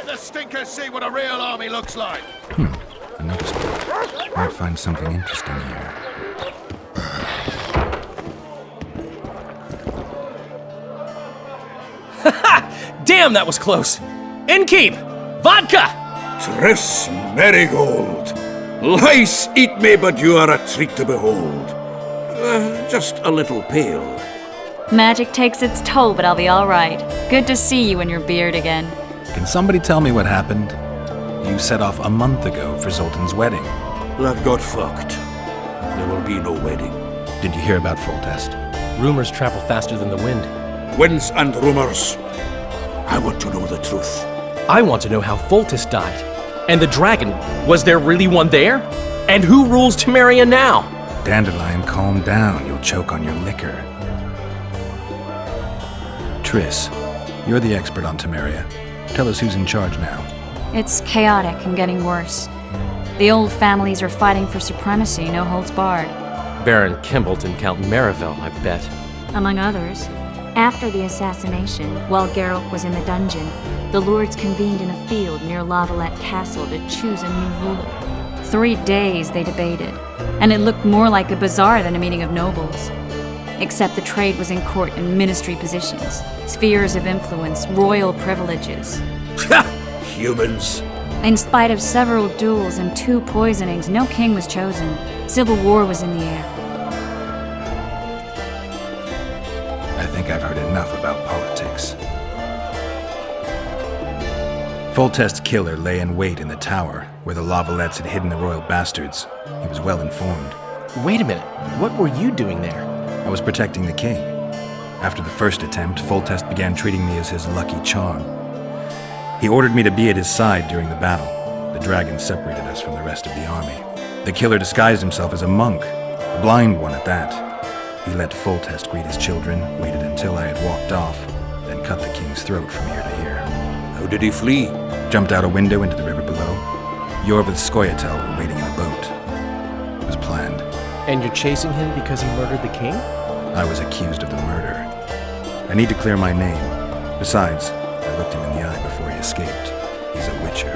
Let the stinkers see what a real army looks like. I noticed that. Might find something interesting here. Damn, that was close! Innkeep! Vodka! Triss Merigold! Lice eat me, but you are a treat to behold. Just a little pale. Magic takes its toll, but I'll be all right. Good to see you in your beard again. Can somebody tell me what happened? You set off a month ago for Zoltan's wedding. That got fucked. There will be no wedding. Did you hear about Foltest? Rumors travel faster than the wind. Winds and rumors. I want to know the truth. I want to know how Foltest died. And the dragon, was there really one there? And who rules Temeria now? Dandelion, calm down. You'll choke on your liquor. Triss, you're the expert on Temeria. Tell us who's in charge now. It's chaotic and getting worse. The old families are fighting for supremacy, no holds barred. Baron Kimbolt and Count Merivale, I bet. Among others. After the assassination, while Geralt was in the dungeon, the lords convened in a field near La Valette Castle to choose a new ruler. 3 days they debated, and it looked more like a bazaar than a meeting of nobles. Except the trade was in court and ministry positions, spheres of influence, royal privileges. Humans. In spite of several duels and 2 poisonings, no king was chosen. Civil war was in the air. I think I've heard enough about politics. Foltest's killer lay in wait in the tower, where the La Valettes had hidden the royal bastards. He was well informed. Wait a minute, what were you doing there? I was protecting the king. After the first attempt, Foltest began treating me as his lucky charm. He ordered me to be at his side during the battle. The dragon separated us from the rest of the army. The killer disguised himself as a monk, a blind one at that. He let Foltest greet his children, waited until I had walked off, then cut the king's throat from ear to ear. How did he flee? Jumped out a window into the river below. Yorv with Skoyatel were waiting in a boat. It was planned. And you're chasing him because he murdered the king? I was accused of the murder. I need to clear my name. Besides, I looked him in the eye before he escaped. He's a witcher.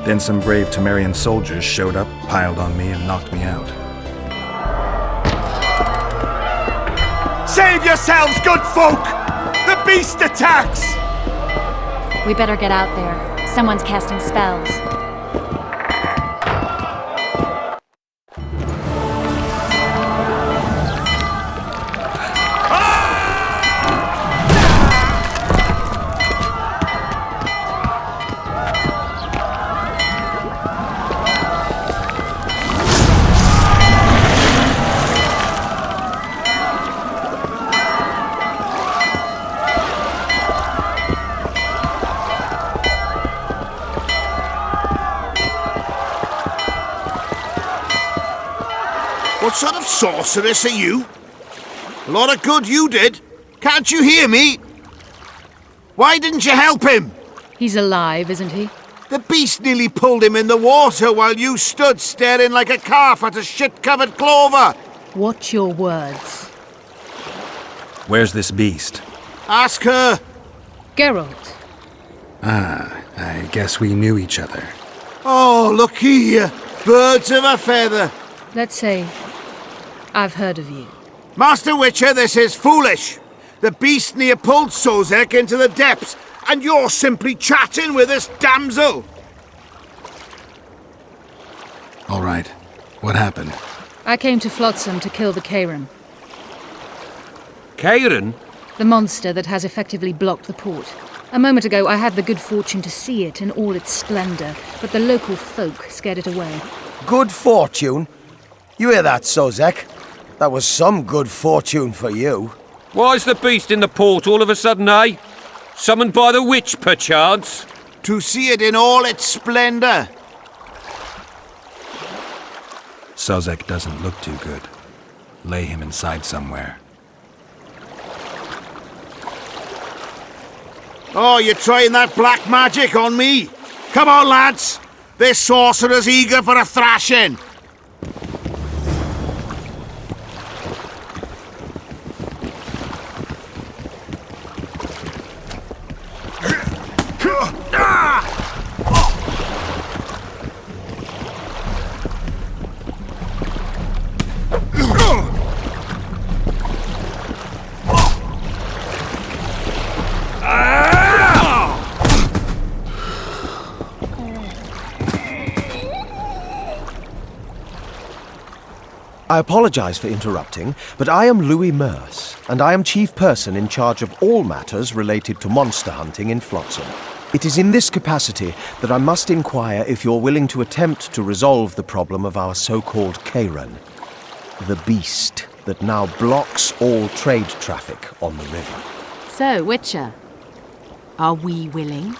Then some brave Temerian soldiers showed up, piled on me, and knocked me out. Save yourselves, good folk! The beast attacks! We better get out there. Someone's casting spells. What sort of sorceress are you? A lot of good you did. Can't you hear me? Why didn't you help him? He's alive, isn't he? The beast nearly pulled him in the water while you stood staring like a calf at a shit-covered clover. Watch your words. Where's this beast? Ask her. Geralt. Ah, I guess we knew each other. Oh, look here. Birds of a feather. Let's say I've heard of you. Master Witcher, this is foolish. The beast near pulled Sozek into the depths, and you're simply chatting with this damsel. All right. What happened? I came to Flotsam to kill the KAYRAN, KAYRAN? the monster that has effectively blocked the port. A moment ago, I had the good fortune to see it in all its splendor, but the local folk scared it away. Good fortune? You hear that, Sozek? That was some good fortune for you. Why's the beast in the port all of a sudden, eh? Summoned by the witch, perchance? To see it in all its splendor. Sozek doesn't look too good. Lay him inside somewhere. Oh, you're trying that black magic on me? Come on, lads. This sorcerer's eager for a thrashing. I apologize for interrupting, but I am Louis Merce, and I am chief person in charge of all matters related to monster hunting in Flotsam. It is in this capacity that I must inquire if you're willing to attempt to resolve the problem of our so-called KAYRAN, the beast that now blocks all trade traffic on the river. So, Witcher, are we willing?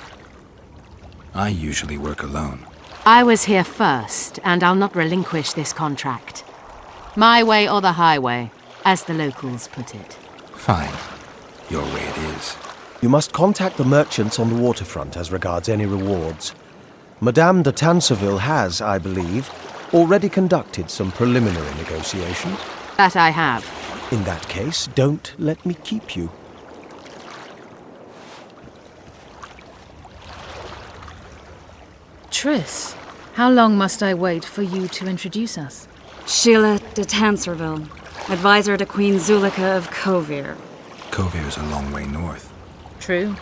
I usually work alone. I was here first, and I'll not relinquish this contract. My way or the highway, as the locals put it. Fine. Your way it is. You must contact the merchants on the waterfront as regards any rewards. Madame de Tanseville has, I believe, already conducted some preliminary negotiations. That I have. In that case, don't let me keep you. Triss, how long must I wait for you to introduce us? Sheila de Tanserville, advisor to Queen Zulika of Kovir. Kovir's a long way north. True.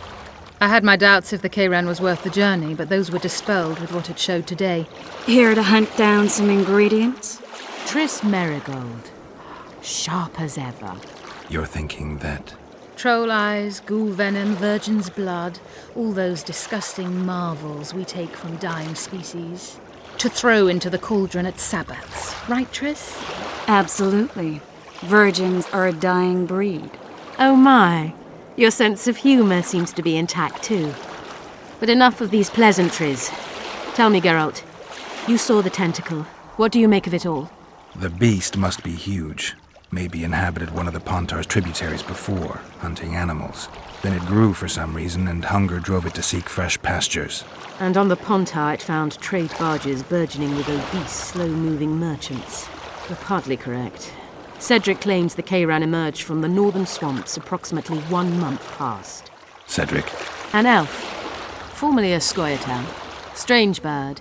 I had my doubts if the KAYRAN was worth the journey, but those were dispelled with what it showed today. Here to hunt down some ingredients? Triss Merigold. Sharp as ever. You're thinking that... Troll eyes, ghoul venom, virgin's blood, all those disgusting marvels we take from dying species, to throw into the cauldron at Sabbaths. Right, Triss? Absolutely. Virgins are a dying breed. Oh my. Your sense of humour seems to be intact too. But enough of these pleasantries. Tell me, Geralt, you saw the tentacle. What do you make of it all? The beast must be huge. Maybe inhabited one of the Pontar's tributaries before, hunting animals. Then it grew for some reason, and hunger drove it to seek fresh pastures. And on the Pontar it found trade barges burgeoning with obese, slow-moving merchants. You're partly correct. Cedric claims the KAYRAN emerged from the northern swamps approximately 1 month past. Cedric? An elf, formerly a Scoia'tael. Strange bird,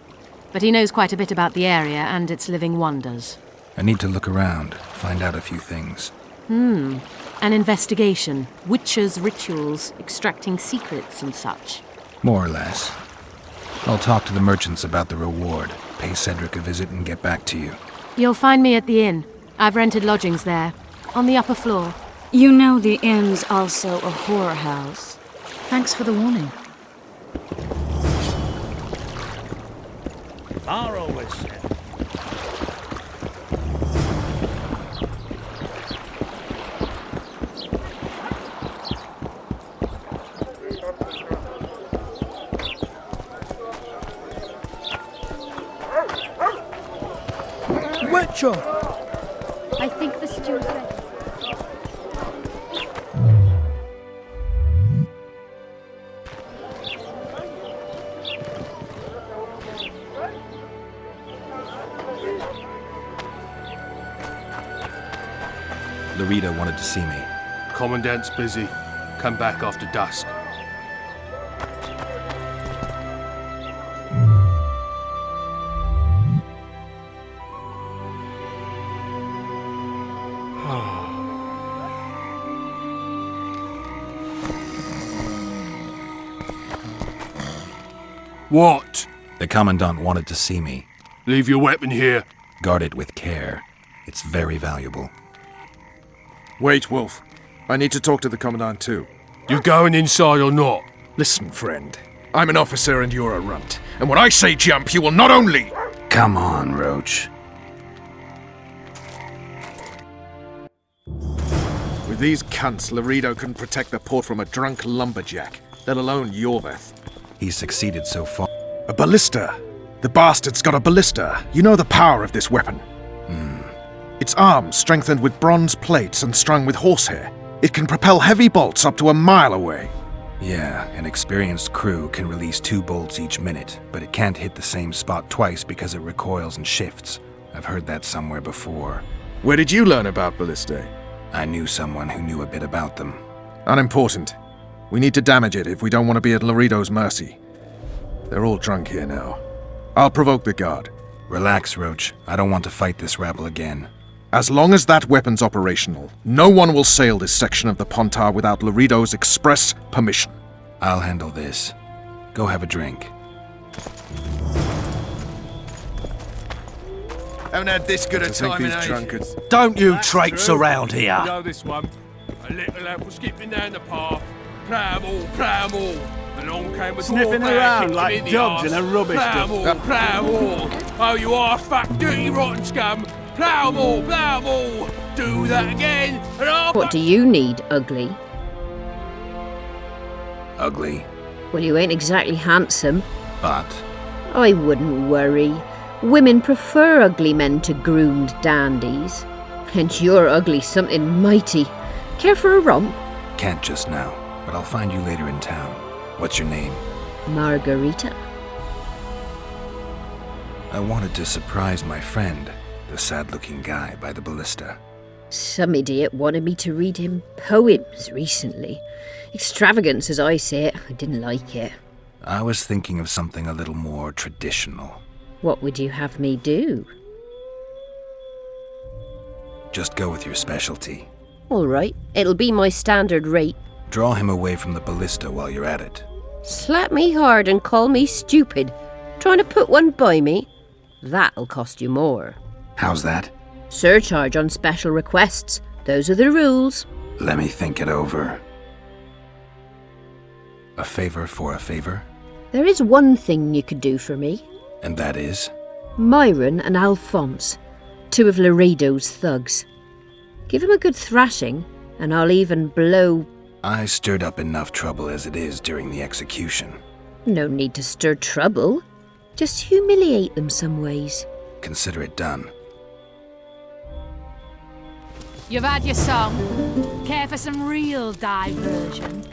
but he knows quite a bit about the area and its living wonders. I need to look around, find out a few things. An investigation. Witches' rituals, extracting secrets and such. More or less. I'll talk to the merchants about the reward, pay Cedric a visit and get back to you. You'll find me at the inn. I've rented lodgings there, on the upper floor. You know the inn's also a whorehouse. Thanks for the warning. Tomorrow is set. Witcher! I think the stew's ready. Larita wanted to see me. Commandant's busy. Come back after dusk. What? The Commandant wanted to see me. Leave your weapon here. Guard it with care. It's very valuable. Wait, Wolf. I need to talk to the Commandant too. You going inside or not? Listen, friend. I'm an officer and you're a runt. And when I say jump, you will not only... Come on, Roche. With these cunts, Laredo couldn't protect the port from a drunk lumberjack, let alone Yorveth. He's succeeded so far. A ballista! The bastard's got a ballista. You know the power of this weapon. Its arms strengthened with bronze plates and strung with horsehair. It can propel heavy bolts up to a mile away. Yeah, an experienced crew can release 2 bolts each minute, but it can't hit the same spot twice because it recoils and shifts. I've heard that somewhere before. Where did you learn about ballistae? I knew someone who knew a bit about them. Unimportant. We need to damage it if we don't want to be at Laredo's mercy. They're all drunk here now. I'll provoke the guard. Relax, Roche. I don't want to fight this rabble again. As long as that weapon's operational, no one will sail this section of the Pontar without Laredo's express permission. I'll handle this. Go have a drink. Haven't had this good a time in ages. Don't you traipse around You here. know this one. A little lad was skipping down the path. Plough-all. Along came a Sniffing dwarf around kicked him like in the dogs arse. in a rubbish dump. Plough-all. Oh, you arse-fuck, dirty, rotten scum. Plough-all. Do that again, and I'll What do you need, ugly? Ugly, Well, you ain't exactly handsome. but I wouldn't worry. Women prefer ugly men to groomed dandies. And you're ugly something mighty. Care for a romp? can't just now. But I'll find you later in town. What's your name? Margarita. I wanted to surprise my friend, the sad-looking guy by the ballista. Some idiot wanted me to read him poems recently. Extravagance, as I say it. I didn't like it. I was thinking of something a little more traditional. What would you have me do? Just go with your specialty. All right, it'll be my standard rate. Draw him away from the ballista while you're at it. Slap me hard and call me stupid. Trying to put one by me? That'll cost you more. How's that? Surcharge on special requests. Those are the rules. Let me think it over. A favor for a favor? There is one thing you could do for me. And that is? Myron and Alphonse, two of Laredo's thugs. Give him a good thrashing, and I'll even blow... I stirred up enough trouble as it is during the execution. No need to stir trouble. Just humiliate them some ways. Consider it done. You've had your song. Care for some real diversion?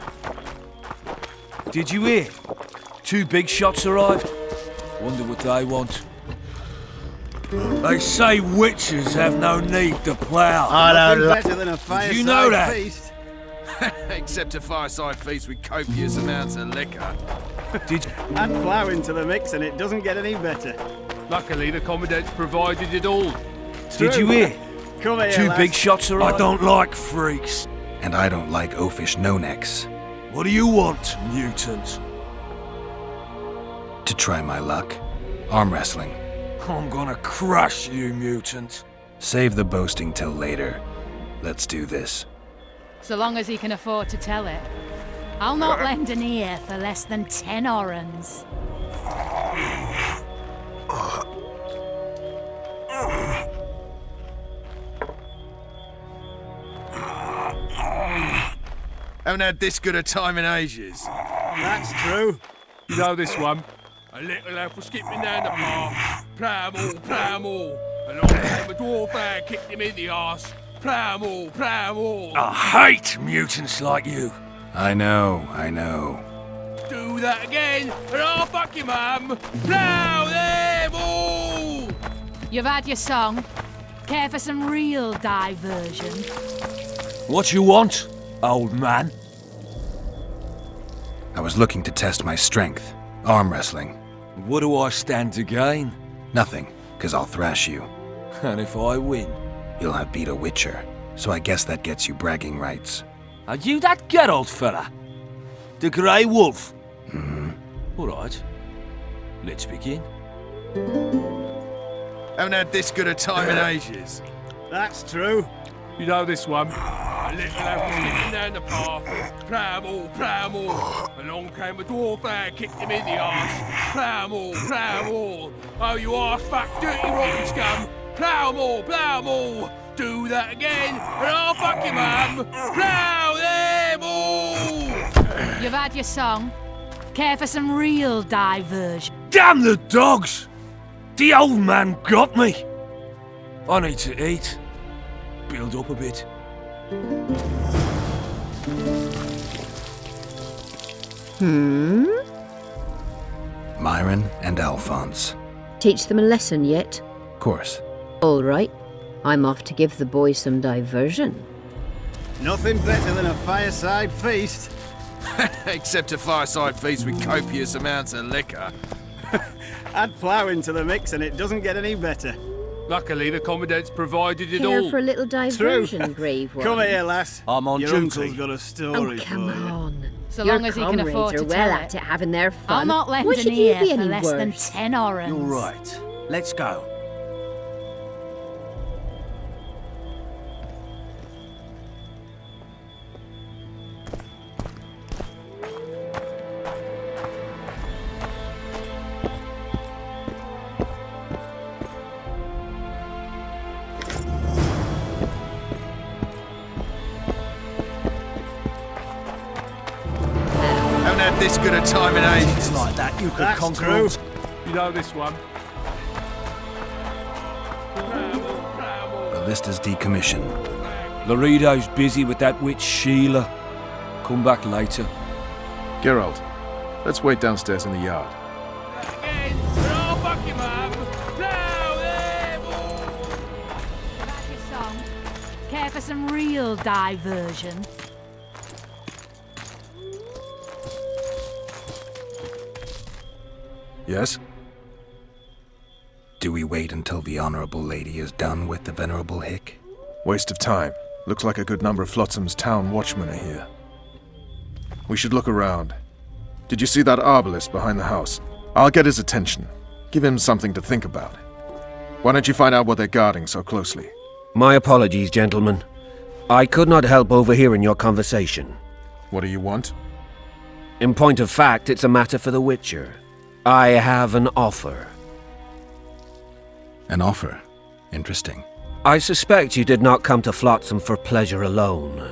Did you hear? 2 big shots arrived. Wonder what they want. They say witches have no need to plough. I don't like better than a fireside Did you know that? feast. Except a fireside feast with copious amounts of liquor. Did Add plough into the mix and it doesn't get any better. Luckily, the commandant's provided it all. Did you hear? Come here, 2 lass. big shots arrived. I don't like freaks. And I don't like oafish no-necks. What do you want, mutant? To try my luck. Arm wrestling. I'm gonna crush you, mutant. Save the boasting till later. Let's do this. So long as he can afford to tell it. I'll not lend an ear for less than 10 orans. Haven't had this good a time in ages. That's true. You know this one. A little lad was skipping down the path. Plough-all. Along came a dwarf and kicked him in the arse. Plough-all. I hate mutants like you. I know. Do that again, and I'll fuck your mum. Plough them all! You've had your song. Care for some real diversion? What you want, old man? I was looking to test my strength. Arm wrestling. What do I stand to gain? Nothing, 'cause I'll thrash you. And if I win? You'll have beat a witcher, so I guess that gets you bragging rights. Are you that Geralt fella? The Grey Wolf? All right. Let's begin. Haven't had this good a time in ages. That's true. You know this one. A little lad was skipping down the path. Plough-all. Along came a dwarf and kicked him in the arse. Plough-all. Oh, you arse-fuck, dirty, rotten scum. Plough-all. Do that again, and I'll fuck your mum. Plough them all! You've had your song. Care for some real diversion? Damn the dogs! The old man got me. I need to eat. Build up a bit. Myron and Alphonse. Teach them a lesson yet? Of course. All right. I'm off to give the boys some diversion. Nothing better than a fireside feast. Except a fireside feast with copious amounts of liquor. Add plough into the mix and it doesn't get any better. Luckily, the commandant's provided it Care all. for a little diversion, grave one. Come here, lass. I'm on Your duty. uncle's got a story Oh, come for you. on. So Your long as he can comrades afford are to well tell at it. it, having their fun. I'll not lend Why an should you ear be for any less than worse? 10 orans. You're right. Let's go. had this good a time in ages. It's like that you could That's conquer true. all. You know this one. Ballista's decommissioned. Laredo's busy with that witch Sheila. Come back later. Geralt, let's wait downstairs in the yard. That's your song. Care for some real diversion? Yes? Do we wait until the Honourable Lady is done with the Venerable Hick? Waste of time. Looks like a good number of Flotsam's town watchmen are here. We should look around. Did you see that arbalist behind the house? I'll get his attention. Give him something to think about. Why don't you find out what they're guarding so closely? My apologies, gentlemen. I could not help overhearing your conversation. What do you want? In point of fact, it's a matter for the Witcher. I have an offer. An offer? Interesting. I suspect you did not come to Flotsam for pleasure alone.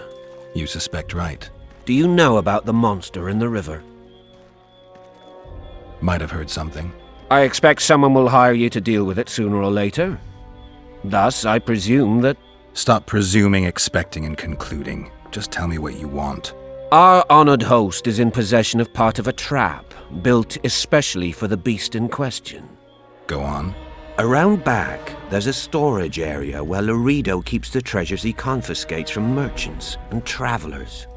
You suspect right. Do you know about the monster in the river? Might have heard something. I expect someone will hire you to deal with it sooner or later. Thus, I presume that... Stop presuming, expecting, and concluding. Just tell me what you want. Our honored host is in possession of part of a trap, built especially for the beast in question. Go on. Around back, there's a storage area where Laredo keeps the treasures he confiscates from merchants and travelers.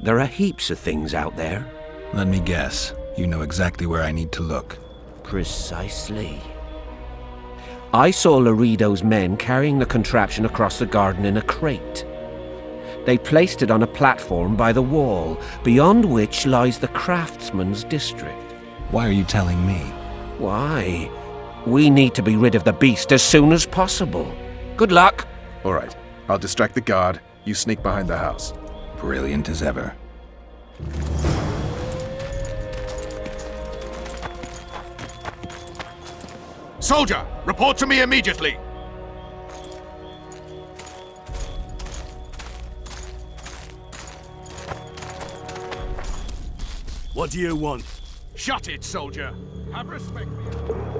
There are heaps of things out there. Let me guess. You know exactly where I need to look. Precisely. I saw Laredo's men carrying the contraption across the garden in a crate. They placed it on a platform by the wall, beyond which lies the craftsman's district. Why are you telling me? Why? We need to be rid of the beast as soon as possible. Good luck. All right. I'll distract the guard. You sneak behind the house. Brilliant as ever. Soldier, report to me immediately. What do you want? Shut it, soldier. Have respect for you.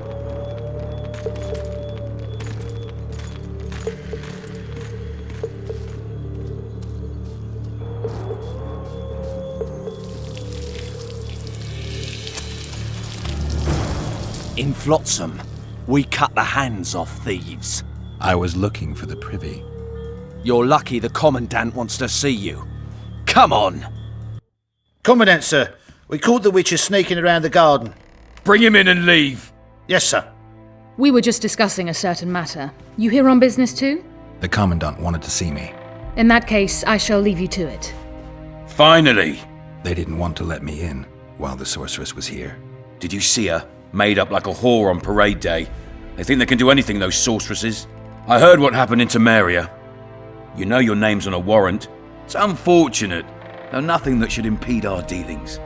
In Flotsam, we cut the hands off thieves. I was looking for the privy. You're lucky the Commandant wants to see you. Come on! Commandant, sir. We caught the Witcher sneaking around the garden. Bring him in and leave. Yes, sir. We were just discussing a certain matter. You here on business too? The Commandant wanted to see me. In that case, I shall leave you to it. Finally! They didn't want to let me in while the sorceress was here. Did you see her? Made up like a whore on parade day. They think they can do anything, those sorceresses. I heard what happened in Temeria. You know your name's on a warrant. It's unfortunate, though nothing that should impede our dealings.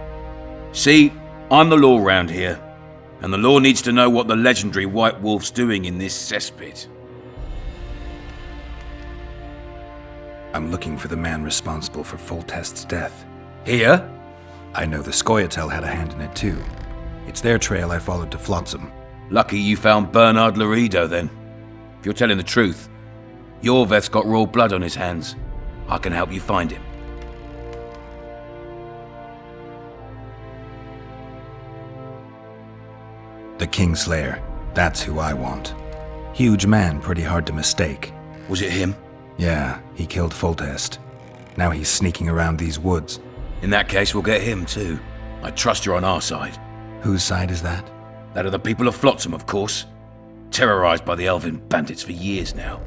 See, I'm the law round here, and the law needs to know what the legendary White Wolf's doing in this cesspit. I'm looking for the man responsible for Foltest's death. Here? I know the Scoia'tael had a hand in it too. It's their trail I followed to Flotsam. Lucky you found Bernard Laredo then. If you're telling the truth, Yorveth's got royal blood on his hands. I can help you find him. The kingslayer. That's who I want. Huge man, pretty hard to mistake. Was it him? Yeah, he killed Foltest. Now he's sneaking around these woods. In that case, we'll get him too. I trust you're on our side. Whose side is that? That of the people of Flotsam, of course. Terrorized by the elven bandits for years now.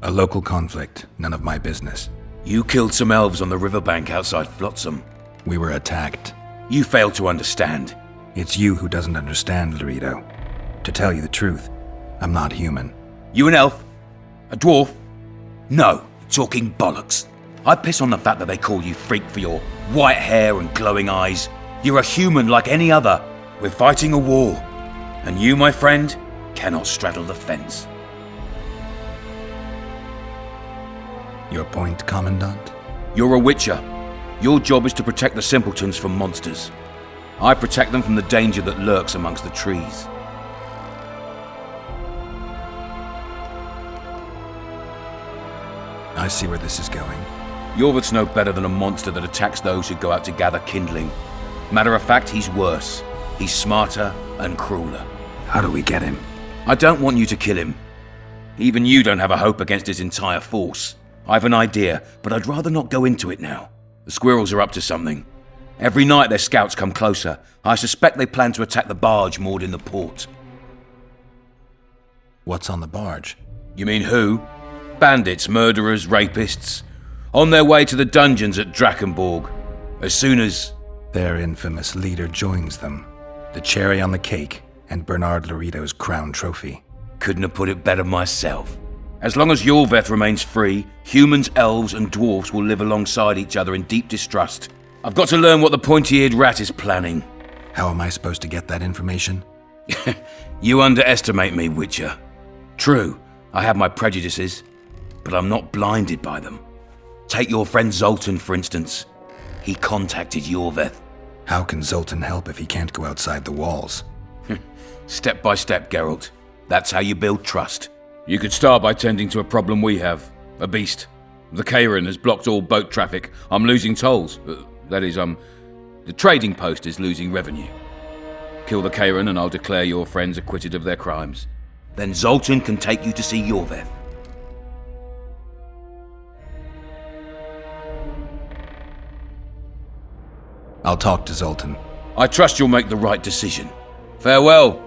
A local conflict, none of my business. You killed some elves on the riverbank outside Flotsam. We were attacked. You failed to understand. It's you who doesn't understand, Laredo. To tell you the truth, I'm not human. You an elf? A dwarf? No, talking bollocks. I piss on the fact that they call you freak for your white hair and glowing eyes. You're a human like any other. We're fighting a war. And you, my friend, cannot straddle the fence. Your point, Commandant? You're a witcher. Your job is to protect the simpletons from monsters. I protect them from the danger that lurks amongst the trees. I see where this is going. Yorvith's no better than a monster that attacks those who go out to gather kindling. Matter of fact, he's worse. He's smarter and crueler. How do we get him? I don't want you to kill him. Even you don't have a hope against his entire force. I've an idea, but I'd rather not go into it now. The squirrels are up to something. Every night their scouts come closer. I suspect they plan to attack the barge moored in the port. What's on the barge? You mean who? Bandits, murderers, rapists. On their way to the dungeons at Drakenborg. As soon as... Their infamous leader joins them. The cherry on the cake, and Bernard Laredo's crown trophy. Couldn't have put it better myself. As long as Yorveth remains free, humans, elves, and dwarves will live alongside each other in deep distrust. I've got to learn what the pointy-eared rat is planning. How am I supposed to get that information? You underestimate me, Witcher. True, I have my prejudices, but I'm not blinded by them. Take your friend Zoltan, for instance. He contacted Yorveth. How can Zoltan help if he can't go outside the walls? Step by step, Geralt. That's how you build trust. You could start by tending to a problem we have. A beast. The KAYRAN has blocked all boat traffic. I'm losing tolls. That is, the trading post is losing revenue. Kill the KAYRAN and I'll declare your friends acquitted of their crimes. Then Zoltan can take you to see Yorveth. I'll talk to Zoltan. I trust you'll make the right decision. Farewell.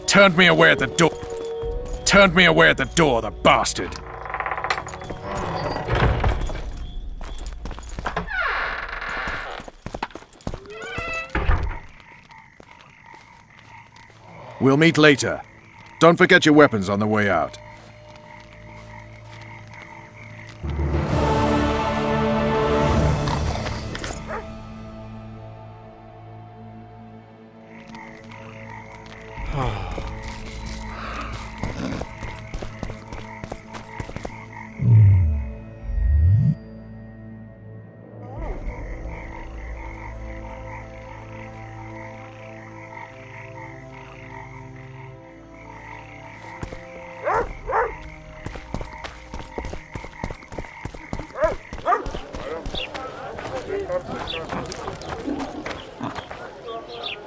Turned me away at the door. Turned me away at the door, the bastard. We'll meet later. Don't forget your weapons on the way out.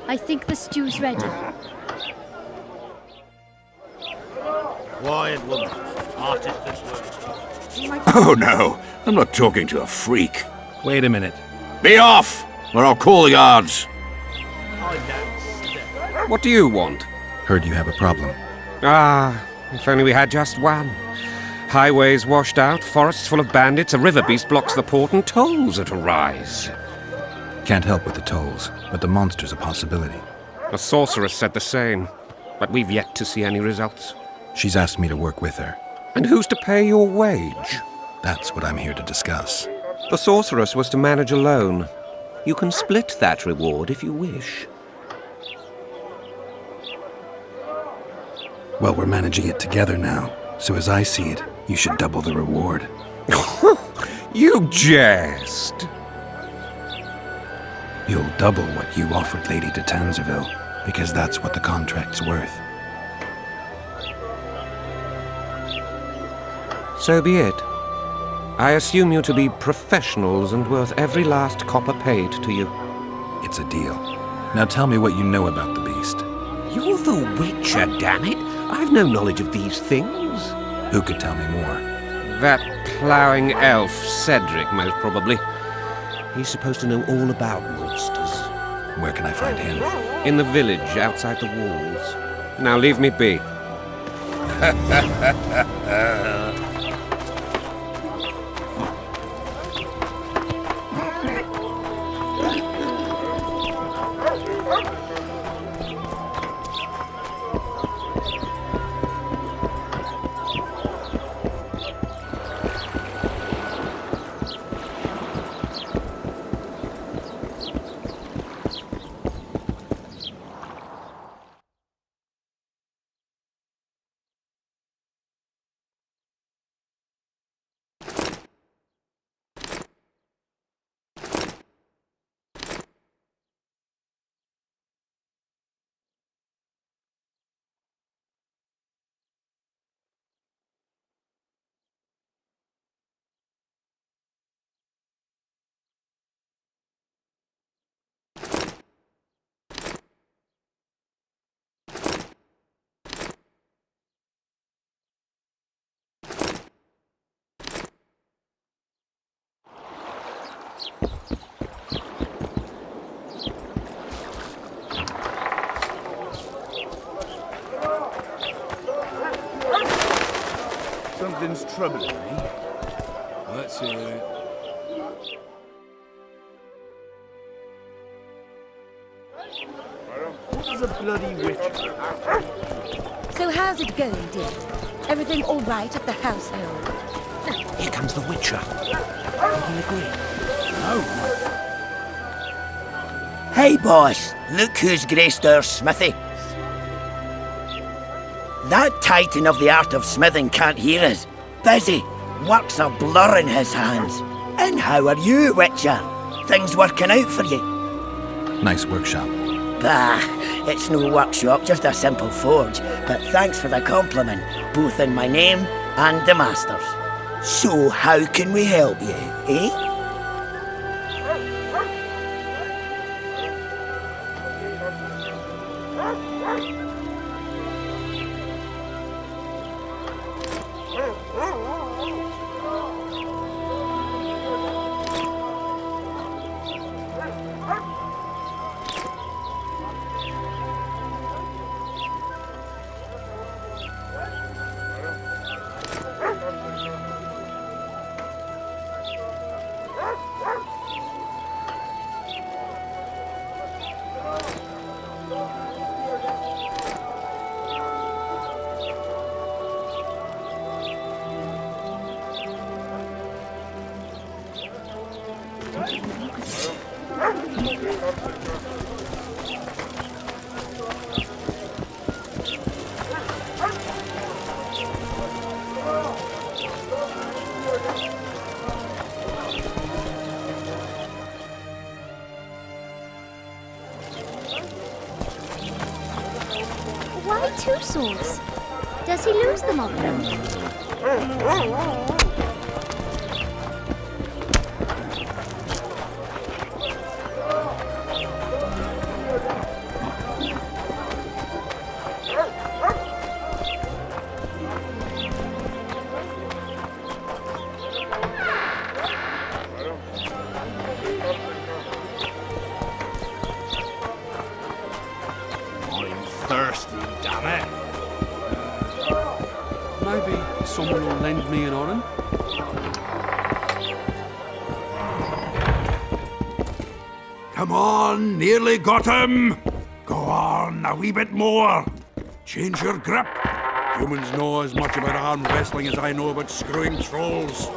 I think the stew's ready. Quiet, woman. Oh no, I'm not talking to a freak. Wait a minute. Be off, or I'll call the guards. What do you want? Heard you have a problem. Ah, if only we had just one. Highways washed out, forests full of bandits, a river beast blocks the port, and tolls at a rise. Can't help with the tolls, but the monster's a possibility. The sorceress said the same, but we've yet to see any results. She's asked me to work with her. And who's to pay your wage? That's what I'm here to discuss. The sorceress was to manage alone. You can split that reward if you wish. Well, we're managing it together now, so as I see it, you should double the reward. You jest! You'll double what you offered Lady de Tanzerville, because that's what the contract's worth. So be it. I assume you to be professionals and worth every last copper paid to you. It's a deal. Now tell me what you know about the beast. You're the Witcher, damn it! I've no knowledge of these things. Who could tell me more? That ploughing elf, Cedric, most probably. He's supposed to know all about monsters. Where can I find him? In the village, outside the walls. Now leave me be. trouble, eh? Let's hear it. What is a bloody witch? So how's it going, dear? Everything all right at the household? Here comes the Witcher. Will you agree? No. Hey, boss. Look who's graced our smithy. That titan of the art of smithing can't hear us. Busy. Work's a blur in his hands. And how are you, Witcher? Things working out for you? Nice workshop. Bah, it's no workshop, just a simple forge. But thanks for the compliment, both in my name and the master's. So how can we help you, eh? Why 2 swords? Does he lose them often? Thirsty, damn it. Maybe someone will lend me an orange. Come on, nearly got him! Go on, a wee bit more. Change your grip. Humans know as much about arm wrestling as I know about screwing trolls.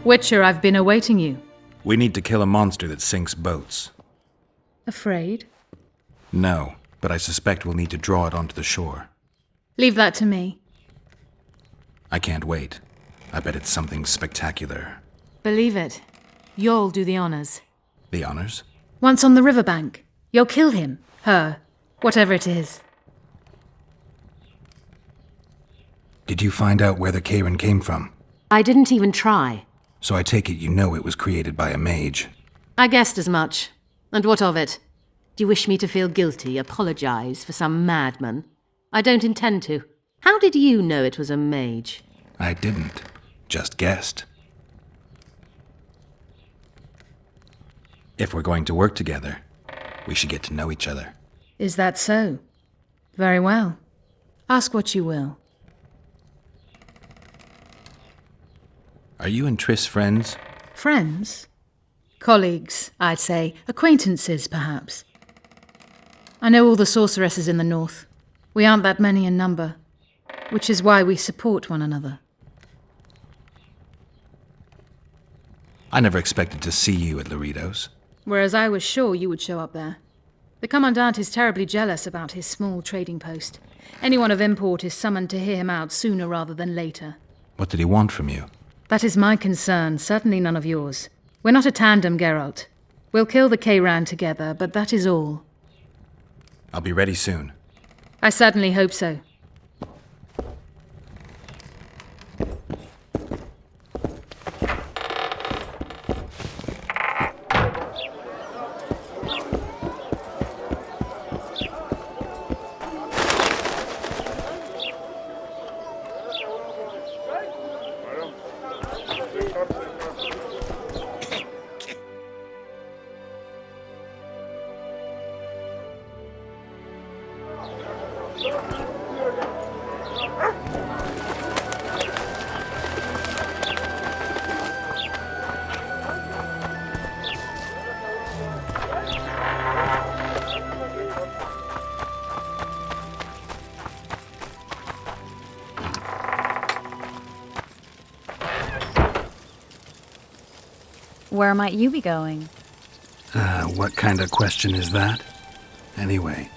Witcher, I've been awaiting you. We need to kill a monster that sinks boats. Afraid? No, but I suspect we'll need to draw it onto the shore. Leave that to me. I can't wait. I bet it's something spectacular. Believe it. You'll do the honors. The honors? Once on the riverbank, you'll kill him, her, whatever it is. Did you find out where the KAYRAN came from? I didn't even try. So I take it you know it was created by a mage. I guessed as much. And what of it? Do you wish me to feel guilty, apologize for some madman? I don't intend to. How did you know it was a mage? I didn't. Just guessed. If we're going to work together, we should get to know each other. Is that so? Very well. Ask what you will. Are you and Triss friends? Friends? Colleagues, I'd say. Acquaintances, perhaps. I know all the sorceresses in the north. We aren't that many in number, which is why we support one another. I never expected to see you at Laredo's. Whereas I was sure you would show up there. The Commandant is terribly jealous about his small trading post. Anyone of import is summoned to hear him out sooner rather than later. What did he want from you? That is my concern, certainly none of yours. We're not a tandem, Geralt. We'll kill the KAYRAN together, but that is all. I'll be ready soon. I certainly hope so. Thank you. Where might you be going? What kind of question is that? Anyway,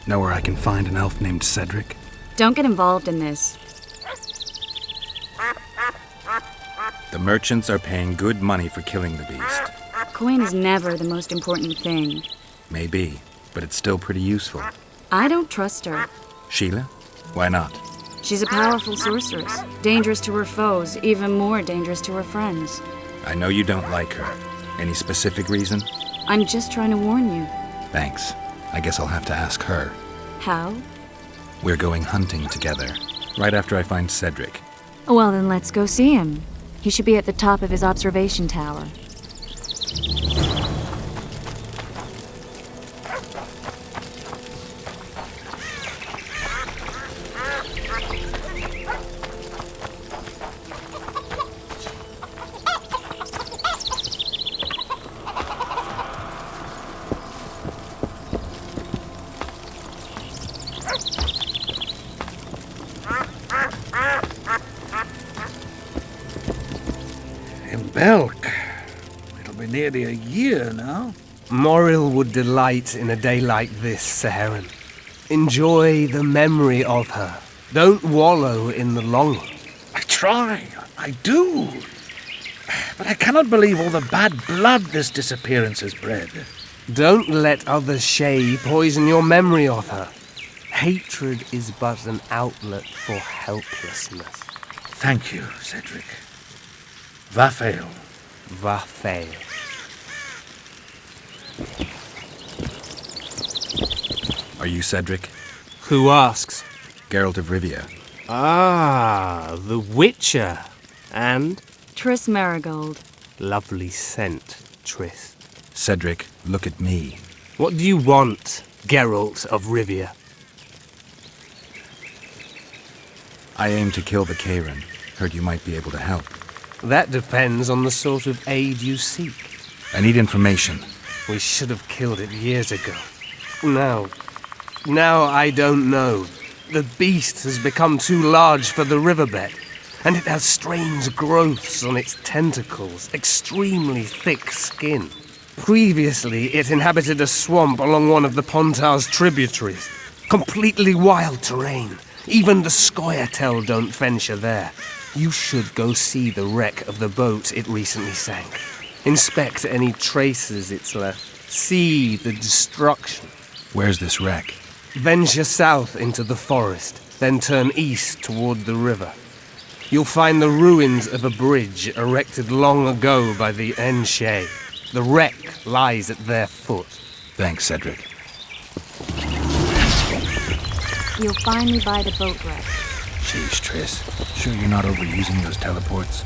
know where I can find an elf named Cedric? Don't get involved in this. The merchants are paying good money for killing the beast. Coin is never the most important thing. Maybe, but it's still pretty useful. I don't trust her. Sheila? Why not? She's a powerful sorceress. Dangerous to her foes, even more dangerous to her friends. I know you don't like her. Any specific reason? I'm just trying to warn you. Thanks. I guess I'll have to ask her. How? We're going hunting together, right after I find Cedric. Well, then let's go see him. He should be at the top of his observation tower. Belk. It'll be nearly a year now. Moril would delight in a day like this, KAYRAN. Enjoy the memory of her. Don't wallow in the longing. I try. I do. But I cannot believe all the bad blood this disappearance has bred. Don't let other Shay poison your memory of her. Hatred is but an outlet for helplessness. Thank you, Cedric. Vafail. Vafail. Are you Cedric? Who asks? Geralt of Rivia. Ah, the Witcher. And? Triss Merigold. Lovely scent, Triss. Cedric, look at me. What do you want, Geralt of Rivia? I aim to kill the KAYRAN. Heard you might be able to help. That depends on the sort of aid you seek. I need information. We should have killed it years ago. Now I don't know. The beast has become too large for the riverbed, and it has strange growths on its tentacles, extremely thick skin. Previously, it inhabited a swamp along one of the Pontar's tributaries. Completely wild terrain. Even the Scoia'tael don't venture there. You should go see the wreck of the boat it recently sank. Inspect any traces it's left. See the destruction. Where's this wreck? Venture south into the forest, then turn east toward the river. You'll find the ruins of a bridge erected long ago by the Enshay. The wreck lies at their foot. Thanks, Cedric. You'll find me by the boat wreck. Jeez, Triss. Sure you're not overusing those teleports?